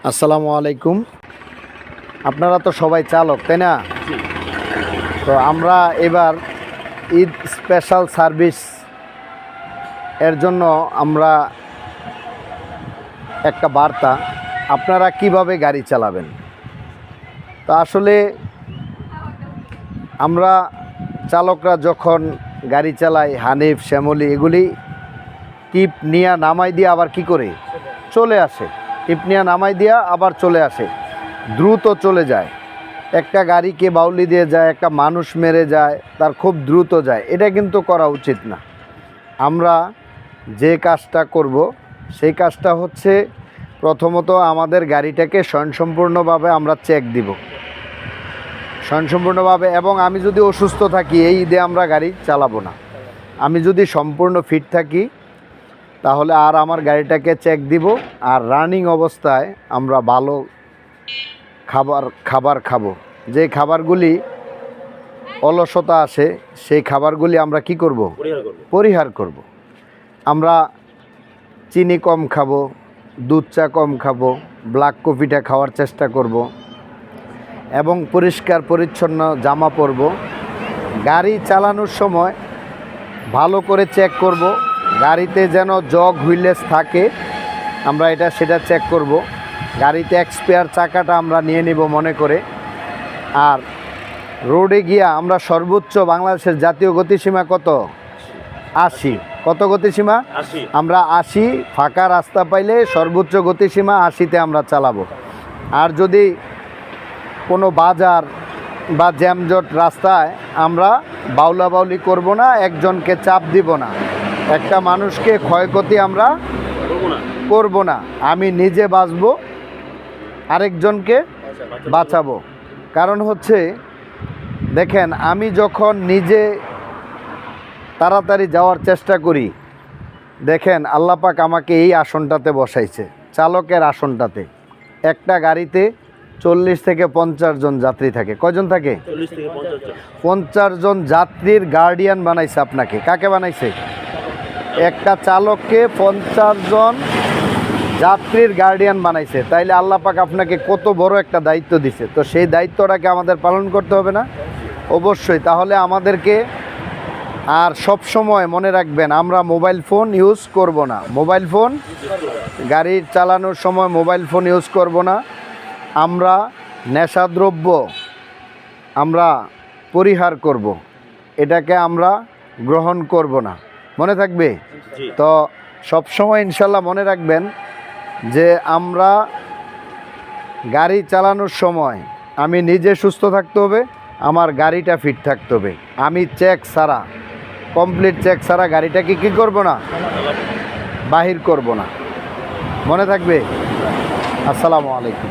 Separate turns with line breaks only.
আসসালামু আলাইকুম। আপনারা তো সবাই চালক, তাই না? তো আমরা এবার ঈদ স্পেশাল সার্ভিস এর জন্য আমরা একটা বার্তা, আপনারা কিভাবে গাড়ি চালাবেন। তো আসলে আমরা চালকরা যখন গাড়ি চালাই, হানিফ, শ্যামলী, এগুলি টিপ নিয়ে নামাই দিয়ে আবার কি করে চলে আসে, টিপ নিয়ে নামাই দিয়া আবার চলে আসে, দ্রুত চলে যায়। একটা গাড়িকে বাউলি দিয়ে যায়, একটা মানুষ মেরে যায়, তার খুব দ্রুত যায়। এটা কিন্তু করা উচিত না। আমরা যে কাজটা করব সেই কাজটা হচ্ছে, প্রথমত আমাদের গাড়িটাকে স্বয়ংসম্পূর্ণভাবে আমরা চেক দিব, স্বয়ংসম্পূর্ণভাবে। এবং আমি যদি অসুস্থ থাকি, এই ঈদে আমরা গাড়ি চালাবো না। আমি যদি সম্পূর্ণ ফিট থাকি তাহলে আর আমার গাড়িটাকে চেক দিব। আর রানিং অবস্থায় আমরা ভালো খাবার খাবো। যে খাবারগুলি অলসতা আসে, সেই খাবারগুলি আমরা কি করব? পরিহার করব। আমরা চিনি কম খাবো, দুধ চা কম খাবো, ব্ল্যাক কফিটা খাওয়ার চেষ্টা করব এবং পরিষ্কার পরিচ্ছন্ন জামা পরব। গাড়ি চালানোর সময় ভালো করে চেক করব, গাড়িতে যেন জগ হুইলেস থাকে, আমরা সেটা চেক করব। গাড়িতে এক্সপায়ার চাকাটা আমরা নিয়ে নিব মনে করে। আর রোডে গিয়া আমরা সর্বোচ্চ, বাংলাদেশের জাতীয় গতিসীমা কত? 80। কত গতিসীমা?
80।
আমরা 80, ফাঁকা রাস্তা পাইলে সর্বোচ্চ গতিসীমা 80-তে আমরা চালাবো। আর যদি কোনো বাজার বা জ্যামজট রাস্তায় আমরা বাউলাবাউলি করব না, একজনকে চাপ দিব না, একটা মানুষকে ক্ষয়ক্ষতি আমরা করব না। আমি নিজে বাঁচব, আরেকজনকে বাঁচাবো। কারণ হচ্ছে, দেখেন, আমি যখন নিজে তাড়াতাড়ি যাওয়ার চেষ্টা করি, দেখেন আল্লাহ পাক আমাকে এই আসনটাতে বসাইছে, চালকের আসনটাতে। একটা গাড়িতে 40 থেকে 50 জন যাত্রী থাকে। কয়জন থাকে? 50 জন যাত্রীর গার্ডিয়ান বানাইছে আপনাকে। কাকে বানাইছে? একটা চালককে 50 জন যাত্রীর গার্ডিয়ান বানাইছে। তাইলে আল্লাহ পাক আপনাকে কত বড় একটা দায়িত্ব দিছে। তো সেই দায়িত্বটাকে আমাদের পালন করতে হবে না? অবশ্যই। তাহলে আমাদেরকে, আর সব সময় মনে রাখবেন, আমরা মোবাইল ফোন ইউজ করব না। মোবাইল ফোন, গাড়ি চালানোর সময় মোবাইল ফোন ইউজ করব না। আমরা নেশাদ্রব্য আমরা পরিহার করব, এটাকে আমরা গ্রহণ করব না। মনে থাকবে তো? সব সময় ইনশাল্লাহ মনে রাখবেন যে আমরা গাড়ি চালানোর সময় আমি নিজে সুস্থ থাকতে হবে, আমার গাড়িটা ফিট থাকতে হবে। আমি চেক ছাড়া, কমপ্লিট চেক ছাড়া গাড়িটাকে কী করব না? বাহির করব না। মনে থাকবে? আসসালামু আলাইকুম।